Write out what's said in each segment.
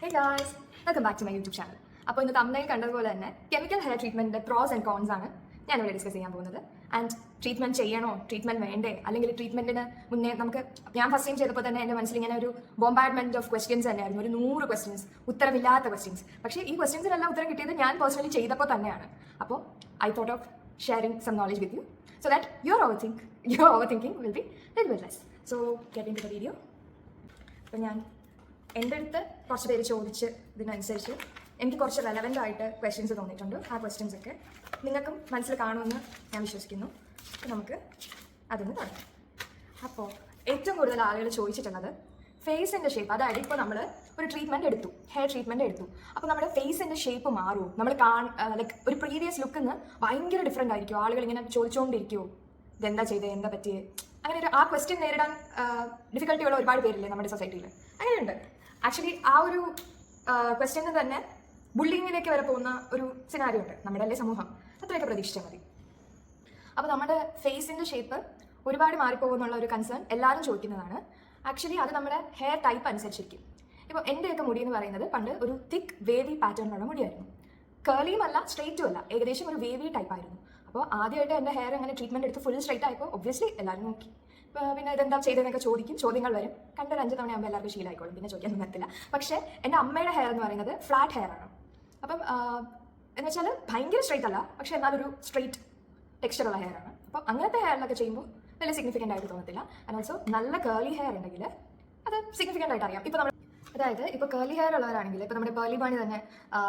Hey guys, welcome back to my YouTube channel. അപ്പോൾ ഇന്ന് തമ്മിൽ കണ്ടതുപോലെ തന്നെ കെമിക്കൽ ഹെയർ ട്രീറ്റ്മെൻറ്റിൻ്റെ പ്രോസ് ആൻഡ് കോൺസ് ആണ് ഞാനിവിടെ ഡിസ്കസ് ചെയ്യാൻ പോകുന്നത്. ആൻഡ് ട്രീറ്റ്മെൻറ്റ് ചെയ്യണോ, ട്രീറ്റ്മെൻറ്റ് വേണ്ടേ, അല്ലെങ്കിൽ ട്രീറ്റ്മെൻറ്റിന് മുന്നേ ഞാൻ ഫസ്റ്റ് ടൈം ചെയ്തപ്പോൾ തന്നെ എൻ്റെ മനസ്സിൽ ഇങ്ങനെ ഒരു ബോംബാർഡ്മെൻറ്റ് ഓഫ് ക്വസ്റ്റ്യൻസ് തന്നെയായിരുന്നു, ഒരു 100 ക്വസ്റ്റ്യൻസ്, ഉത്തരമില്ലാത്ത ക്വസ്റ്റ്യൻസ്. പക്ഷേ ഈ ക്വസ്റ്റ്യൻസിനെല്ലാം ഉത്തരം കിട്ടിയത് ഞാൻ പേഴ്സണലി ചെയ്തപ്പോൾ തന്നെയാണ്. അപ്പോൾ I thought of sharing some knowledge with you so that your overthinking will be little bit less. So get into the video. അപ്പോൾ ഞാൻ എൻ്റെ അടുത്ത് കുറച്ച് പേര് ചോദിച്ച് ഇതിനനുസരിച്ച് എനിക്ക് കുറച്ച് റെലവൻ്റ് ആയിട്ട് ക്വസ്റ്റ്യൻസ് തോന്നിയിട്ടുണ്ട്. ആ ക്വസ്റ്റ്യൻസൊക്കെ നിങ്ങൾക്കും മനസ്സിൽ കാണുമെന്ന് ഞാൻ വിശ്വസിക്കുന്നു. അപ്പോൾ നമുക്ക് അതൊന്ന് കാണാം. അപ്പോൾ ഏറ്റവും കൂടുതൽ ആളുകൾ ചോദിച്ചിട്ടുള്ളത് ഫേസിൻ്റെ ഷേപ്പ്. അതായത് ഇപ്പോൾ നമ്മൾ ഒരു ട്രീറ്റ്മെൻറ്റ് എടുത്തു, ഹെയർ ട്രീറ്റ്മെൻറ്റ് എടുത്തു, അപ്പോൾ നമ്മുടെ ഫേസിൻ്റെ ഷേപ്പ് മാറുമോ, നമ്മൾ ലൈക്ക് ഒരു പ്രീവിയസ് ലുക്കിൽ നിന്ന് ഭയങ്കര ഡിഫറെൻ്റ് ആയിരിക്കും. ആളുകൾ ഇങ്ങനെ ചോദിച്ചുകൊണ്ടിരിക്കുമോ, ഇതെന്താ ചെയ്തത്, എന്താ പറ്റിയേ, അങ്ങനെ ആ ക്വസ്റ്റ്യൻ നേരിടാൻ ഡിഫിക്കൽട്ടിയുള്ള ഒരുപാട് പേരില്ലേ നമ്മുടെ സൊസൈറ്റിയിൽ. അങ്ങനെയുണ്ട്. ആക്ച്വലി ആ ഒരു ക്വസ്റ്റ്യനിൽ തന്നെ ബുള്ളിങ്ങിലേക്ക് വരെ പോകുന്ന ഒരു സിനാരിയോ ഉണ്ട് നമ്മുടെ അല്ലേ സമൂഹം. അത്രയൊക്കെ പ്രതീക്ഷിച്ചാൽ മതി. അപ്പോൾ നമ്മുടെ ഫേസിൻ്റെ ഷേപ്പ് ഒരുപാട് മാറിപ്പോകുന്നുള്ള ഒരു കൺസേൺ എല്ലാവരും ചോദിക്കുന്നതാണ്. ആക്ച്വലി അത് നമ്മുടെ ഹെയർ ടൈപ്പ് അനുസരിച്ചിരിക്കും. ഇപ്പോൾ എൻ്റെയൊക്കെ മുടി എന്ന് പറയുന്നത് പണ്ട് ഒരു തിക്ക് വേവി പാറ്റേണിലുള്ള മുടിയായിരുന്നു. കേളിയും അല്ല സ്ട്രെയിറ്റും അല്ല, ഏകദേശം ഒരു വേവി ടൈപ്പായിരുന്നു. അപ്പോൾ ആദ്യമായിട്ട് എൻ്റെ ഹെയർ അങ്ങനെ ട്രീറ്റ്മെൻറ്റ് എടുത്ത് ഫുൾ സ്ട്രെയിറ്റ് ആയപ്പോൾ ഒബ്വിയസ്ലി എല്ലാവരും നോക്കി. പിന്നെ ഇതെന്താ ചെയ്തതെന്നൊക്കെ ചോദ്യങ്ങൾ വരും. കണ്ടൊരു 5 തവണ ആകുമ്പോൾ എല്ലാവർക്കും ശീലമായിക്കോളും, പിന്നെ ചോദിക്കാനൊന്നും പറ്റില്ല. പക്ഷേ എൻ്റെ അമ്മയുടെ ഹെയർ എന്ന് പറയുന്നത് ഫ്ലാറ്റ് ഹെയർ ആണ്. അപ്പം എന്ന് വെച്ചാൽ ഭയങ്കര സ്ട്രെയിറ്റ് അല്ല, പക്ഷേ എന്നാലൊരു സ്ട്രെയിറ്റ് ടെക്സ്ചറുള്ള ഹെയർ ആണ്. അപ്പോൾ അങ്ങനത്തെ ഹെയറിലൊക്കെ ചെയ്യുമ്പോൾ വലിയ സിഗ്നിഫിക്കൻ്റ് ആയിട്ട് തോന്നത്തില്ല. ആൻഡ് ഓൾസോ നല്ല കേളി ഹെയർ ഉണ്ടെങ്കിൽ അത് സിഗ്നിഫിക്കൻ്റ് ആയിട്ട് അറിയാം. ഇപ്പോൾ നമ്മൾ അതായത് ഇപ്പോൾ കേളി ഹെയർ ഉള്ളവരാണെങ്കിൽ ഇപ്പോൾ നമ്മുടെ പേർലി ബാണി തന്നെ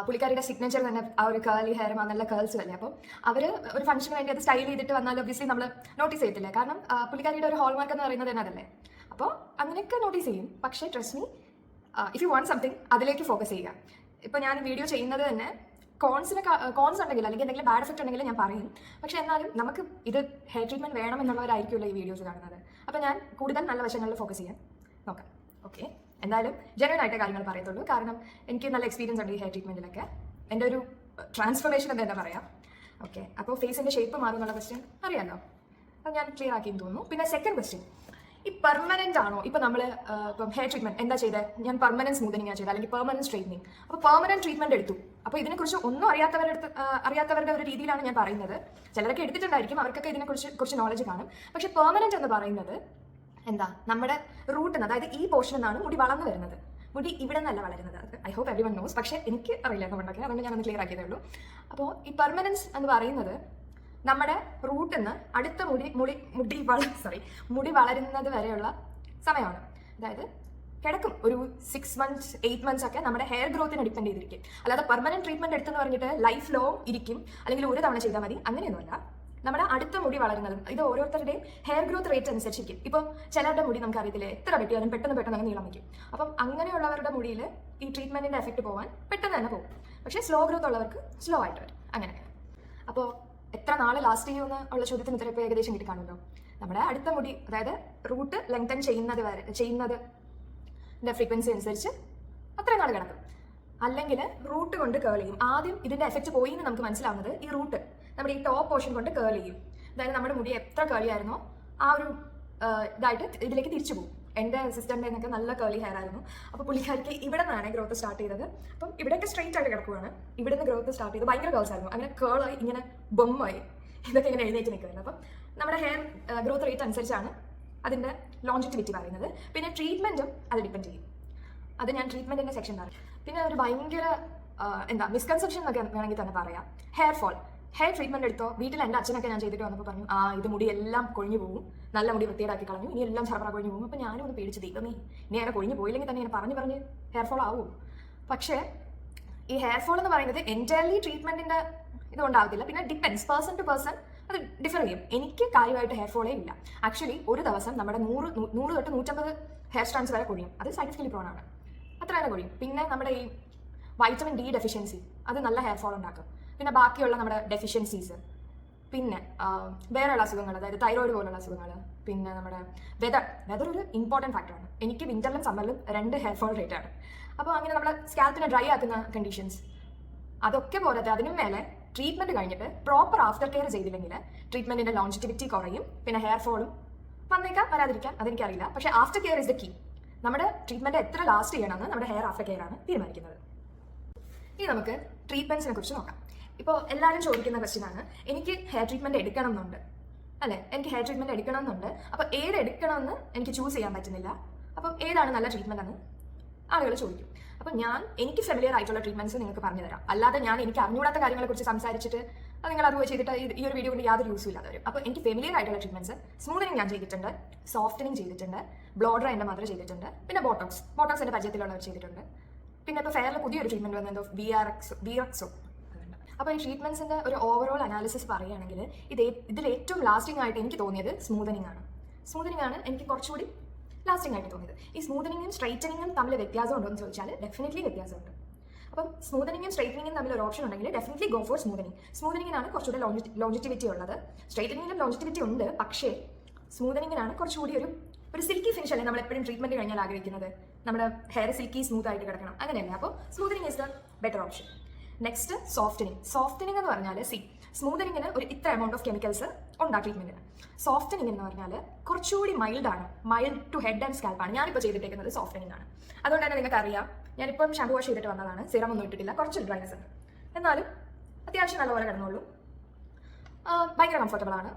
പുള്ളിക്കാരിയുടെ സിഗ്നേച്ചർ തന്നെ ആ ഒരു കേളി ഹെയറും നല്ല കേൾസും അല്ലേ. അപ്പോൾ അവർ ഒരു ഫംഗ്ഷന് വേണ്ടി അത് സ്റ്റൈൽ ചെയ്തിട്ട് വന്നാൽ ഒബ്വിയസ്ലി നമ്മൾ നോട്ടീസ് ചെയ്യത്തില്ലേ, കാരണം പുള്ളിക്കാരിയുടെ ഒരു ഹോൾമാർക്ക് എന്ന് പറയുന്നത് തന്നെ അതല്ലേ. അപ്പോൾ അങ്ങനെയൊക്കെ നോട്ടീസ് ചെയ്യും. പക്ഷേ trust me, if you want something അതിലേക്ക് ഫോക്കസ് ചെയ്യുക. ഇപ്പോൾ ഞാൻ വീഡിയോ ചെയ്യുന്നത് തന്നെ കോൺസ് ഉണ്ടെങ്കിൽ അല്ലെങ്കിൽ എന്തെങ്കിലും ബാഡ് എഫക്റ്റ് ഉണ്ടെങ്കിൽ ഞാൻ പറയും. പക്ഷേ എന്നാലും നമുക്ക് ഇത് ഹെയർ ട്രീറ്റ്മെൻറ്റ് വേണം എന്നുള്ളവരായിരിക്കുമല്ലോ ഈ വീഡിയോസ് കാണുന്നത്. അപ്പോൾ ഞാൻ കൂടുതൽ നല്ല വശങ്ങളിൽ ഫോക്കസ് ചെയ്യാൻ നോക്കാം. ഓക്കെ, എന്തായാലും ജെന്യുവൻ ആയിട്ട് കാര്യങ്ങൾ പറയത്തുള്ളൂ, കാരണം എനിക്ക് നല്ല എക്സ്പീരിയൻസ് ഉണ്ട് ഈ ഹെയർ ട്രീറ്റ്മെൻറ്റിലൊക്കെ. എൻ്റെ ഒരു ട്രാൻസ്ഫർമേഷൻ എന്ന് തന്നെ പറയാം. ഓക്കെ, അപ്പോൾ ഫേസിൻ്റെ ഷേപ്പ് മാറും എന്നുള്ള ക്വസ്റ്റ്യൻ അറിയാമല്ലോ, അത് ഞാൻ ക്ലിയർ ആക്കിയെന്ന് തോന്നുന്നു. പിന്നെ സെക്കൻഡ് ക്വസ്റ്റ്യൻ, ഈ പെർമനന്റ് ആണോ? ഇപ്പം നമ്മൾ ഇപ്പം ഹെയർ ട്രീറ്റ്മെന്റ് എന്താ ചെയ്തത്, ഞാൻ പെർമനന്റ് സ്മൂത്തനിങ് ചെയ്തത് അല്ലെങ്കിൽ പെർമനന്റ് സ്ട്രെയിറ്റനിങ്. അപ്പോൾ പെർമനന്റ് ട്രീറ്റ്മെന്റ് എടുത്തു. അപ്പോൾ ഇതിനെക്കുറിച്ച് ഒന്നും അറിയാത്തവരുടെ ഒരു രീതിയിലാണ് ഞാൻ പറയുന്നത്. ചിലരൊക്കെ എടുത്തിട്ടുണ്ടായിരിക്കും, അവർക്കൊക്കെ ഇതിനെക്കുറിച്ച് നോളജ് കാണും. പക്ഷേ പെർമനന്റ് എന്ന് പറയുന്നത് എന്താ, നമ്മുടെ റൂട്ടിൽ, അതായത് ഈ പോർഷനിൽ നിന്നാണ് മുടി വളർന്നു വരുന്നത്. മുടി ഇവിടെ നിന്നല്ല വളരുന്നത്. I hope every one knows, പക്ഷേ എനിക്ക് അറിയില്ല എന്നുണ്ടാക്കി, അതുകൊണ്ട് ഞാനൊന്ന് ക്ലിയർ ആക്കിയതേ ഉള്ളൂ. അപ്പോൾ ഈ പെർമനൻസ് എന്ന് പറയുന്നത് നമ്മുടെ റൂട്ടിൽ നിന്ന് അടുത്ത മുടി വളരുന്നത് വരെയുള്ള സമയമാണ്. അതായത് കിടക്കും ഒരു 6 months 8 months ഒക്കെ നമ്മുടെ ഹെയർ ഗ്രോത്തിനെ ഡിപ്പെൻഡ് ചെയ്തിരിക്കും. അല്ലാതെ പെർമനന്റ് ട്രീറ്റ്മെന്റ് എടുത്തെന്ന് പറഞ്ഞിട്ട് ലൈഫ് ലോങ് ഇരിക്കും അല്ലെങ്കിൽ ഒരു തവണ ചെയ്താൽ മതി, അങ്ങനെയൊന്നുമല്ല. നമ്മുടെ അടുത്ത മുടി വളരുന്നതും ഇത് ഓരോരുത്തരുടെയും ഹെയർ ഗ്രോത്ത് റേറ്റ് അനുസരിച്ചിരിക്കും. ഇപ്പം ചിലരുടെ മുടി നമുക്ക് അറിയത്തില്ലേ, എത്ര വെട്ടിയാലും പെട്ടെന്ന് അങ്ങ് നീളം വയ്ക്കും. അപ്പം അങ്ങനെയുള്ളവരുടെ മുടിയിൽ ഈ ട്രീറ്റ്മെന്റിന്റെ എഫക്റ്റ് പോകാൻ പെട്ടെന്ന് തന്നെ പോകും. പക്ഷേ സ്ലോ ഗ്രോത്ത് ഉള്ളവർക്ക് സ്ലോ ആയിട്ട് വരും. അങ്ങനെ. അപ്പോൾ എത്ര നാൾ ലാസ്റ്റ് ചെയ്യുമെന്ന് ഉള്ള ചോദ്യത്തിന് ഉത്തരം ഇപ്പോൾ ഏകദേശം കിട്ടി കാണുമല്ലോ. നമ്മുടെ അടുത്ത മുടി, അതായത് റൂട്ട് ലെങ്തൻ ചെയ്യുന്നതിൻ്റെ ഫ്രീക്വൻസി അനുസരിച്ച് അത്രയും നാൾ കിടക്കും. അല്ലെങ്കിൽ റൂട്ട് കൊണ്ട് കേൾ ചെയ്യും. ആദ്യം ഇതിൻ്റെ എഫക്റ്റ് പോയി എന്ന് നമുക്ക് മനസ്സിലാവുന്നത് ഈ റൂട്ട് നമ്മുടെ ഈ ടോപ്പ് പോർഷൻ കൊണ്ട് കേൾ ചെയ്യും. അതായത് നമ്മുടെ മുടി എത്ര കേളിയായിരുന്നോ ആ ഒരു ഇതായിട്ട് ഇതിലേക്ക് തിരിച്ചു പോകും. എൻ്റെ സിസ്റ്ററിൻ്റെ എന്നൊക്കെ നല്ല കേളി ഹെയർ ആയിരുന്നു. അപ്പോൾ പുള്ളിക്കാരിക്ക് ഇവിടെ നിന്നാണ് ഗ്രോത്ത് സ്റ്റാർട്ട് ചെയ്തത്. അപ്പം ഇവിടെയൊക്കെ സ്ട്രെയിറ്റ് ആയിട്ട് കിടക്കുകയാണ്. ഇവിടെ നിന്ന് ഗ്രോത്ത് സ്റ്റാർട്ട് ചെയ്ത് ഭയങ്കര കേൾസ് ആയിരുന്നു. അങ്ങനെ കേളായി ഇങ്ങനെ ബൊമ്മായി ഇതൊക്കെ ഇങ്ങനെ എഴുന്നേറ്റ് നിൽക്കുമായിരുന്നു. അപ്പം നമ്മുടെ ഹെയർ ഗ്രോത്ത് റേറ്റ് അനുസരിച്ചാണ് അതിൻ്റെ ലോഞ്ചിറ്റിവിറ്റി പറയുന്നത്. പിന്നെ ട്രീറ്റ്മെൻറ്റും അത് ഡിപ്പെൻഡ് ചെയ്യും. അത് ഞാൻ ട്രീറ്റ്മെൻറ്റിൻ്റെ സെക്ഷൻ പറയും. പിന്നെ ഒരു ഭയങ്കര മിസ്കൺസെപ്ഷൻ എന്നൊക്കെ വേണമെങ്കിൽ തന്നെ പറയാം, ഹെയർ ട്രീറ്റ്മെൻറ്റ് എടുത്തോ. വീട്ടിൽ എൻ്റെ അച്ഛനൊക്കെ ഞാൻ ചെയ്തിട്ട് വന്നപ്പോൾ പറഞ്ഞു, ഇത് മുടി എല്ലാം കൊഴിഞ്ഞു പോകും, നല്ല മുടി വൃത്തിയാക്കി കളഞ്ഞു, ഇനി എല്ലാം ചെറുപ്പറ കൊഴിഞ്ഞു പോകും. അപ്പോൾ ഞാനും ഒന്ന് പേടിച്ച്, ദൈവമേ ഇനി അങ്ങനെ കൊഴിഞ്ഞു പോയില്ലെങ്കിൽ തന്നെ ഇങ്ങനെ പറഞ്ഞ് ഹെയർ ഫോൾ ആവും. പക്ഷേ ഈ ഹെയർ ഫോൾ എന്ന് പറയുന്നത് എൻറ്റയർലി ട്രീറ്റ്മെൻറ്റിൻ്റെ ഇതുകൊണ്ടാവത്തില്ല. പിന്നെ ഡിപ്പെൻസ്, പേഴ്സൺ ടു പേഴ്സൺ അത് ഡിഫർ ചെയ്യും. എനിക്ക് കാര്യമായിട്ട് ഹെയർ ഫോളേ ഇല്ല. ആക്ച്വലി ഒരു ദിവസം നമ്മുടെ 100 തൊട്ട് 150 ഹെയർ സ്ട്രാൻഡ്സ് വരെ കൊഴിയും. അത് സയന്റിഫിക്കലി പ്രോൺ ആണ്. അത്ര തന്നെ കൊഴിയും. പിന്നെ നമ്മുടെ ഈ വൈറ്റമിൻ ഡി ഡെഫിഷ്യൻസി അത് നല്ല ഹെയർ ഫോൾ ഉണ്ടാക്കും. പിന്നെ ബാക്കിയുള്ള നമ്മുടെ ഡെഫിഷ്യൻസീസ്, പിന്നെ വേറെയുള്ള അസുഖങ്ങൾ, അതായത് തൈറോയിഡ് പോലുള്ള അസുഖങ്ങൾ, പിന്നെ നമ്മുടെ വെതർ ഒരു ഇമ്പോർട്ടൻറ്റ് ഫാക്ടറാണ്. എനിക്ക് വിൻ്ററിലും സമ്മറിലും 2 ഹെയർ ഫോൾ റേറ്റ് ആണ്. അപ്പോൾ അങ്ങനെ നമ്മുടെ സ്കാൽപ്പിനെ ഡ്രൈ ആക്കുന്ന കണ്ടീഷൻസ് അതൊക്കെ പോലത്തെ അതിനും മേലെ ട്രീറ്റ്മെൻറ്റ് കഴിഞ്ഞിട്ട് പ്രോപ്പർ ആഫ്റ്റർ കെയർ ചെയ്തില്ലെങ്കിൽ ട്രീറ്റ്മെൻറ്റിൻ്റെ ലോഞ്ചിറ്റിവിറ്റി കുറയും. പിന്നെ ഹെയർ ഫോളും വന്നേക്കാം, വരാതിരിക്കാം, അതെനിക്കറിയില്ല. പക്ഷേ after care is the key. നമ്മുടെ ട്രീറ്റ്മെൻറ്റ് എത്ര ലാസ്റ്റ് ചെയ്യണമെന്ന് നമ്മുടെ ഹെയർ ആഫ്റ്റർ കെയർ ആണ് തീരുമാനിക്കുന്നത്. ഇനി നമുക്ക് ട്രീറ്റ്മെൻറ്റ്സിനെ കുറിച്ച് നോക്കാം. ഇപ്പോൾ എല്ലാവരും ചോദിക്കുന്ന ക്വസ്റ്റ്യൻ ആണ്, എനിക്ക് ഹെയർ ട്രീറ്റ്മെൻറ്റ് എടുക്കണം എന്നുണ്ട് അല്ലേ, എനിക്ക് ഹെയർ ട്രീറ്റ്മെൻറ്റ് എടുക്കണം എന്നുണ്ട്, അപ്പോൾ ഏത് എടുക്കണമെന്ന് എനിക്ക് ചൂസ് ചെയ്യാൻ പറ്റുന്നില്ല, അപ്പം ഏതാണ് നല്ല ട്രീറ്റ്മെൻറ്റ് എന്ന് ആളുകൾ ചോദിക്കും. അപ്പം എനിക്ക് ഫെമിലിയർ ആയിട്ടുള്ള ട്രീറ്റ്മെൻറ്റ്സ് നിങ്ങൾക്ക് പറഞ്ഞു തരാം. അല്ലാതെ എനിക്ക് അറിഞ്ഞൂടാത്ത കാര്യങ്ങളെക്കുറിച്ച് സംസാരിച്ചിട്ട് നിങ്ങൾ അത് ചെയ്തിട്ട് ഈ ഒരു വീഡിയോ കൊണ്ട് യാതൊരു യൂസും ഇല്ലാതെ വരും. അപ്പോൾ എനിക്ക് ഫെമിലിയർ ആയിട്ടുള്ള ട്രീറ്റ്മെൻറ്റ്സ്, സ്മൂത്തനിങ് ഞാൻ ചെയ്തിട്ടുണ്ട്, സോഫ്റ്റനിങ് ചെയ്തിട്ടുണ്ട്, ബ്ലോ ഡ്രൈ എൻ്റെ മദർ ചെയ്തിട്ടുണ്ട്, പിന്നെ ബോട്ടോക്സ് എൻ്റെ പരിചയത്തിലുള്ളവർ ചെയ്തിട്ടുണ്ട്. പിന്നെ ഇപ്പോൾ ഫെയറിൽ പുതിയൊരു ട്രീറ്റ്മെൻറ്റ് വന്നത് VRXO. അപ്പോൾ ഈ ട്രീറ്റ്മെൻറ്റ്സിൻ്റെ ഒരു ഓവറോൾ അനാലിസിസ് പറയുകയാണെങ്കിൽ ഇതിൽ ഏറ്റവും ലാസ്റ്റിംഗ് ആയിട്ട് എനിക്ക് തോന്നിയത് സ്മൂത്തനിങ് ആണ് എനിക്ക് കുറച്ചുകൂടി ലാസ്റ്റിംഗ് ആയിട്ട് തോന്നിയത്. ഈ സ്മൂത്തനിങ്ങും സ്ട്രൈറ്റനിങ്ങും തമ്മിൽ വ്യത്യാസം ഉണ്ടോ എന്ന് ചോദിച്ചാൽ ഡെഫിനറ്റ്ലി വ്യത്യാസമുണ്ട്. അപ്പം സ്മൂത്തനിങ്ങും സ്ട്രൈറ്റനിങ്ങും തമ്മിൽ ഒരു ഓപ്ഷൻ ഉണ്ടെങ്കിൽ ഡെഫിനറ്റ്ലി ഗോ ഫോർ സ്മൂത്തനിങ്ങിനാണ് കുറച്ചുകൂടി ലോഞ്ചിറ്റിവിറ്റി ഉള്ളത്. സ്ട്രൈറ്റനിങ്ങിനും ലോഞ്ചിറ്റിവിറ്റി ഉണ്ട്, പക്ഷേ സ്മൂത്തനിങ്ങിനാണ് കുറച്ചുകൂടി ഒരു സിൽക്കി ഫിനിഷ് അല്ലേ നമ്മൾ എപ്പോഴും ട്രീറ്റ്മെന്റ് കഴിഞ്ഞാൽ ആഗ്രഹിക്കുന്നത്. നമ്മുടെ ഹെയർ സിൽക്കി സ്മൂത്ത് ആയിട്ട് കിടക്കണം, അങ്ങനെയല്ല. അപ്പോൾ smoothening is the better option. Next softening എന്ന് പറഞ്ഞാൽ സ്മൂത്തനിങ്ങിന് ഒരു ഇത്ര എമൗണ്ട് ഓഫ് കെമിക്കൽസ് ഉണ്ടാ ട്രീറ്റ്മെന്റിന്. സോഫ്റ്റനിങ് എന്ന് പറഞ്ഞാൽ കുറച്ചുകൂടി മൈൽഡ് ടു ഹെഡ് ആൻഡ് സ്കാൽപ്പാണ്. ഞാനിപ്പോൾ ചെയ്തിട്ടേക്കുന്നത് സോഫ്റ്റനിങ് ആണ്. അതുകൊണ്ട് തന്നെ നിങ്ങൾക്ക് അറിയാം, ഞാനിപ്പം ഷാമ്പു വാഷ് ചെയ്തിട്ട് വന്നതാണ്, സിറം ഒന്നും ഇട്ടിട്ടില്ല, കുറച്ച് ഡ്രൈനസ് ഉണ്ട്, എന്നാലും അത്യാവശ്യം നല്ലപോലെ കിടന്നുള്ളൂ, ഭയങ്കര കംഫർട്ടബിൾ ആണ്.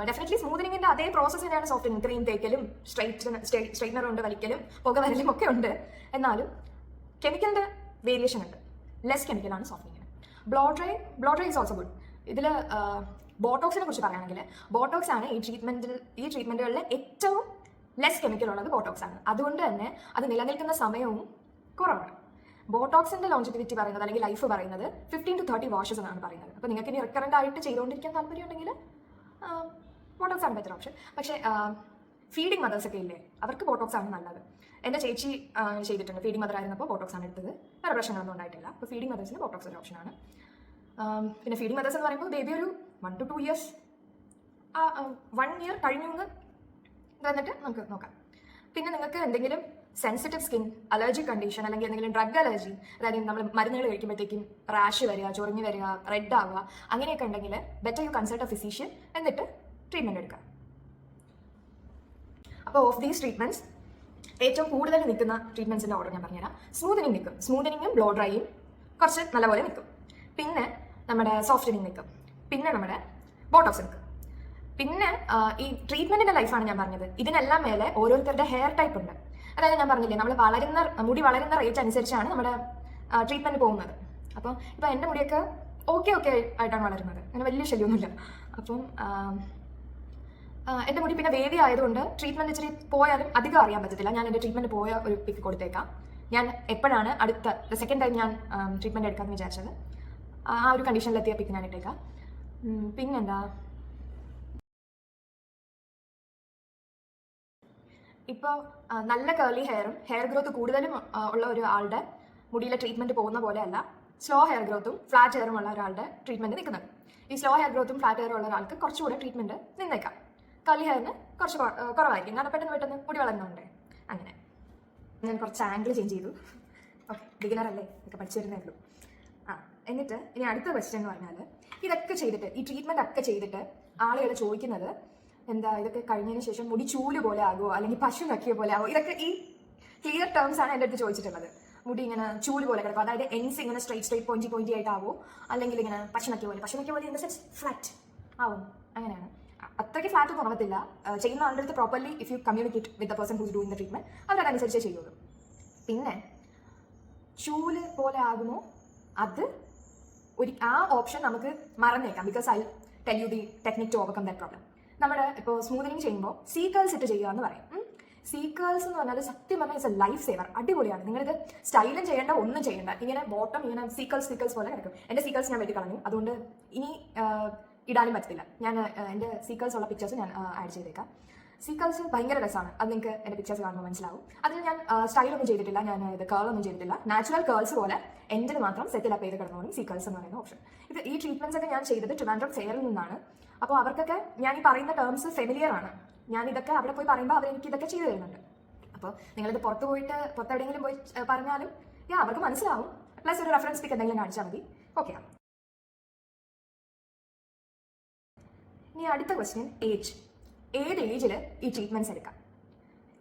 ഡെഫിനറ്റ്ലി സ്മൂത്തനിങ്ങിന്റെ അതേ പ്രോസസ്സ് തന്നെയാണ് സോഫ്റ്റനിങ്. ക്രീം തേക്കലും സ്ട്രെയിറ്റ്നർ കൊണ്ട് വലിക്കലും പുക വരലും ഒക്കെ ഉണ്ട്, എന്നാലും കെമിക്കലിന്റെ വേരിയേഷൻ ഉണ്ട്. ലെസ് കെമിക്കലാണ് സോഫ്റ്റനിങ്ങിന്. Blow dry is also good. ഇതിൽ ബോട്ടോക്സിനെ കുറിച്ച് പറയുകയാണെങ്കിൽ ബോട്ടോക്സ് ആണ് ഈ ട്രീറ്റ്മെന്റുകളിൽ ഏറ്റവും ലെസ് കെമിക്കൽ ഉള്ളത് ബോട്ടോക്സ് ആണ്. അതുകൊണ്ട് തന്നെ അത് നിലനിൽക്കുന്ന സമയവും കുറവാണ്. ബോട്ടോക്സിന്റെ ലോഞ്ചിറ്റിവിറ്റി പറയുന്നത് അല്ലെങ്കിൽ ലൈഫ് പറയുന്നത് 15 to 30 വാഷസ് എന്നാണ് പറയുന്നത്. അപ്പോൾ നിങ്ങൾക്ക് ഇനി റിക്കറന്റ് ആയിട്ട് ചെയ്തുകൊണ്ടിരിക്കാൻ താല്പര്യം ഉണ്ടെങ്കിൽ ബോട്ടോക്സ് ആണ് ബെറ്റർ ഓപ്ഷൻ. പക്ഷേ ഫീഡിങ് മദേഴ്സ് ഒക്കെ ഇല്ലേ, അവർക്ക് ബോട്ടോക്സ് ആണ് നല്ലത്. എൻ്റെ ചേച്ചി ചെയ്തിട്ടുണ്ട്, ഫീഡിങ് മദർ ആയിരുന്നപ്പോൾ ബോട്ടോക്സ് ആണ് എടുത്തത്, വേറെ പ്രശ്നങ്ങളൊന്നും ഉണ്ടായിട്ടില്ല. അപ്പോൾ ഫീഡിങ് മദേഴ്സിന് ബോട്ടോക്സ് ഒരു ഓപ്ഷനാണ്. പിന്നെ ഫീഡിങ് മദേഴ്സ് എന്ന് പറയുമ്പോൾ ബേബി ഒരു 1 to 2 years 1 year കഴിഞ്ഞു എന്ന് വന്നിട്ട് നമുക്ക് നോക്കാം. പിന്നെ നിങ്ങൾക്ക് എന്തെങ്കിലും സെൻസിറ്റീവ് സ്കിൻ അലർജി കണ്ടീഷൻ അല്ലെങ്കിൽ എന്തെങ്കിലും ഡ്രഗ് അലർജി, അതായത് നമ്മൾ മരുന്നുകൾ കഴിക്കുമ്പോഴത്തേക്കും റാഷ് വരിക, ചൊറിഞ്ഞ് വരിക, റെഡ് ആവുക, അങ്ങനെയൊക്കെ ഉണ്ടെങ്കിൽ better U consult A physician എന്നിട്ട് ട്രീറ്റ്മെൻറ്റ് എടുക്കുക. അപ്പോൾ ഓഫ് ദീസ് ട്രീറ്റ്മെൻറ്റ്സ് ഏറ്റവും കൂടുതൽ നിൽക്കുന്ന ട്രീറ്റ്മെൻറ്റ്സിൻ്റെ ഓർഡർ ഞാൻ പറഞ്ഞുതരാം. സ്മൂത്തനിങ്ങും ബ്ലോ ഡ്രൈയും കുറച്ച് നല്ലപോലെ നിൽക്കും. പിന്നെ നമ്മുടെ സോഫ്റ്റനിങ് നിൽക്കും. പിന്നെ നമ്മുടെ ബോട്ടോക്സ് നിൽക്കും. പിന്നെ ഈ ട്രീറ്റ്മെൻറ്റിൻ്റെ ലൈഫാണ് ഞാൻ പറഞ്ഞത്. ഇതിനെല്ലാം മേലെ ഓരോരുത്തരുടെ ഹെയർ ടൈപ്പ് ഉണ്ട്. അതായത് ഞാൻ പറഞ്ഞില്ലേ, നമ്മൾ മുടി വളരുന്ന റേറ്റ് അനുസരിച്ചാണ് നമ്മുടെ ട്രീറ്റ്മെൻറ്റ് പോകുന്നത്. അപ്പം ഇപ്പം എൻ്റെ മുടിയൊക്കെ ഓക്കെ ആയിട്ടാണ് വളരുന്നത്, അങ്ങനെ വലിയ ശല്യമൊന്നുമില്ല. അപ്പം എൻ്റെ മുടി പിന്നെ വേവി ആയതുകൊണ്ട് ട്രീറ്റ്മെൻറ്റ് ഇച്ചിരി പോയാലും അധികം അറിയാൻ പറ്റത്തില്ല. ഞാൻ എൻ്റെ ട്രീറ്റ്മെൻറ്റ് പോയ ഒരു പിക്ക് കൊടുത്തേക്കാം. ഞാൻ എപ്പോഴാണ് സെക്കൻഡ് ടൈം ഞാൻ ട്രീറ്റ്മെൻറ്റ് എടുക്കാമെന്ന് വിചാരിച്ചത്, ആ ഒരു കണ്ടീഷനിലെത്തിയ പിക്ക് ഞാൻ ഇട്ടേക്കാം. പിന്നെന്താ, ഇപ്പോൾ നല്ല കേർലി ഹെയർ ഗ്രോത്ത് കൂടുതലും ഉള്ള ഒരു ആളുടെ മുടിയിലെ ട്രീറ്റ്മെൻറ്റ് പോകുന്ന പോലെയല്ല സ്ലോ ഹെയർ ഗ്രോത്തും ഫ്ലാറ്റ് ഹെയറും ഉള്ള ഒരാളുടെ ട്രീറ്റ്മെൻറ്റ് നിൽക്കുന്നത്. ഈ സ്ലോ ഹെയർ ഗ്രോത്തും ഫ്ലാറ്റ് ഹെയറും ഉള്ള ഒരാൾക്ക് കുറച്ചുകൂടെ ട്രീറ്റ്മെൻറ്റ് നിന്നേക്കാം. കേർലി ഹെയറിന് കുറച്ച് കുറവായിരിക്കും, കാരണം പെട്ടെന്ന് മുടി വളരുന്നുണ്ട്. അങ്ങനെ ഞാൻ കുറച്ച് ആംഗിൾ ചേഞ്ച് ചെയ്തു. ഓക്കെ, ബിഗിനർ അല്ലേ, ഇതൊക്കെ പഠിച്ചു വരുന്നേ ഉള്ളൂ. എന്നിട്ട് ഇനി അടുത്ത ക്വസ്റ്റ്യൻ എന്ന് പറഞ്ഞാൽ, ഇതൊക്കെ ചെയ്തിട്ട് ഈ ട്രീറ്റ്മെൻറ്റ് ഒക്കെ ചെയ്തിട്ട് ആളുകൾ ചോദിക്കുന്നത് എന്താ, ഇതൊക്കെ കഴിഞ്ഞതിന് ശേഷം മുടി ചൂല് പോലെ ആകുമോ അല്ലെങ്കിൽ പശു നക്കിയ പോലെ ആകുമോ? ഇതൊക്കെ ഈ ക്ലിയർ ടേംസ് ആണ് എൻ്റെ അടുത്ത് ചോദിച്ചിട്ടുള്ളത്. മുടി ഇങ്ങനെ ചൂല് പോലെ കിടക്കും, അതായത് എൻസ് ഇങ്ങനെ സ്ട്രൈറ്റ് പോയിന്റി ആയിട്ടാവോ, അല്ലെങ്കിൽ ഇങ്ങനെ പശു നക്കിയ പോലെ ഇൻ ദ സെൻസ് ഫ്ലാറ്റ് ആവും, അങ്ങനെയാണ്. അത്രയ്ക്ക് ഫ്ലാറ്റ് ഒന്നും ആവത്തില്ല. ചെയ്യുന്ന ആളുടെ അടുത്ത് properly if you communicate with the person who's doing the treatment, അവരതനുസരിച്ചേ ചെയ്യുള്ളൂ. പിന്നെ ചൂല് പോലെ ആകുമോ, അത് ആ ഓപ്ഷൻ നമുക്ക് മറന്നേക്കാം. Because I tell you the technique to overcome that problem. നമ്മുടെ ഇപ്പോൾ സ്മൂത്തനിങ് ചെയ്യുമ്പോൾ സീക്കേഴ്സ് ഇട്ട് ചെയ്യുക എന്ന് പറയും. സീക്കേഴ്സ് എന്ന് പറഞ്ഞാൽ സത്യം പറഞ്ഞാൽ ഇറ്റ്സ് എ ലൈഫ് സേവർ, അടിപൊളിയാണ്. നിങ്ങളിത് സ്റ്റൈലും ചെയ്യേണ്ട, ഒന്നും ചെയ്യേണ്ട, ഇങ്ങനെ ബോട്ടം ഇങ്ങനെ സീക്കേഴ്സ് പോലെ കിടക്കും. എൻ്റെ സീക്കേഴ്സ് ഞാൻ വെട്ടി കളഞ്ഞു, അതുകൊണ്ട് ഇനി ഇടാനും പറ്റത്തില്ല. ഞാൻ എൻ്റെ സീക്കേഴ്സ് ഉള്ള പിക്ചേഴ്സ് ഞാൻ ആഡ് ചെയ്തേക്കാം. സീക്കേഴ്സ് ഭയങ്കര രസമാണ്, അത് നിങ്ങൾക്ക് എൻ്റെ പിക്ചേഴ്സ് കാണുമ്പോൾ മനസ്സിലാവും. അതിൽ ഞാൻ സ്റ്റൈലൊന്നും ചെയ്തിട്ടില്ല, ഞാൻ ഇത് കേളൊന്നും ചെയ്തിട്ടില്ല. നാച്ചുറൽ കേൾസ് പോലെ എൻഡിൽ മാത്രം സെറ്റിൽ അപ്പ് ചെയ്ത് കിടന്നോളും സീക്കേഴ്സ് എന്ന് പറയുന്ന ഓപ്ഷൻ. ഈ ട്രീറ്റ്മെന്റ്സ് ഒക്കെ ഞാൻ ചെയ്തത് ട്രിവാൻഡ്രം ഫെയറിൽ നിന്നാണ്. അപ്പോൾ അവർക്കൊക്കെ ഞാൻ ഈ പറയുന്ന ടേംസ് ഫെമിലിയർ ആണ്. ഞാൻ ഇതൊക്കെ അവിടെ പോയി പറയുമ്പോൾ അവർ എനിക്ക് ഇതൊക്കെ ചെയ്തു തരുന്നുണ്ട്. അപ്പോൾ നിങ്ങളിത് പുറത്തെവിടെയെങ്കിലും പോയി പറഞ്ഞാലും അവർക്ക് മനസ്സിലാവും. പ്ലസ് ഒരു റെഫറൻസ് പിക്ക് എന്തെങ്കിലും കാണിച്ചാൽ മതി. ഓക്കെ. ഇനി അടുത്ത ക്വസ്റ്റ്യൻ, ഏജ്. ഏത് ഏജിൽ ഈ ട്രീറ്റ്മെന്റ്സ് എടുക്കാം?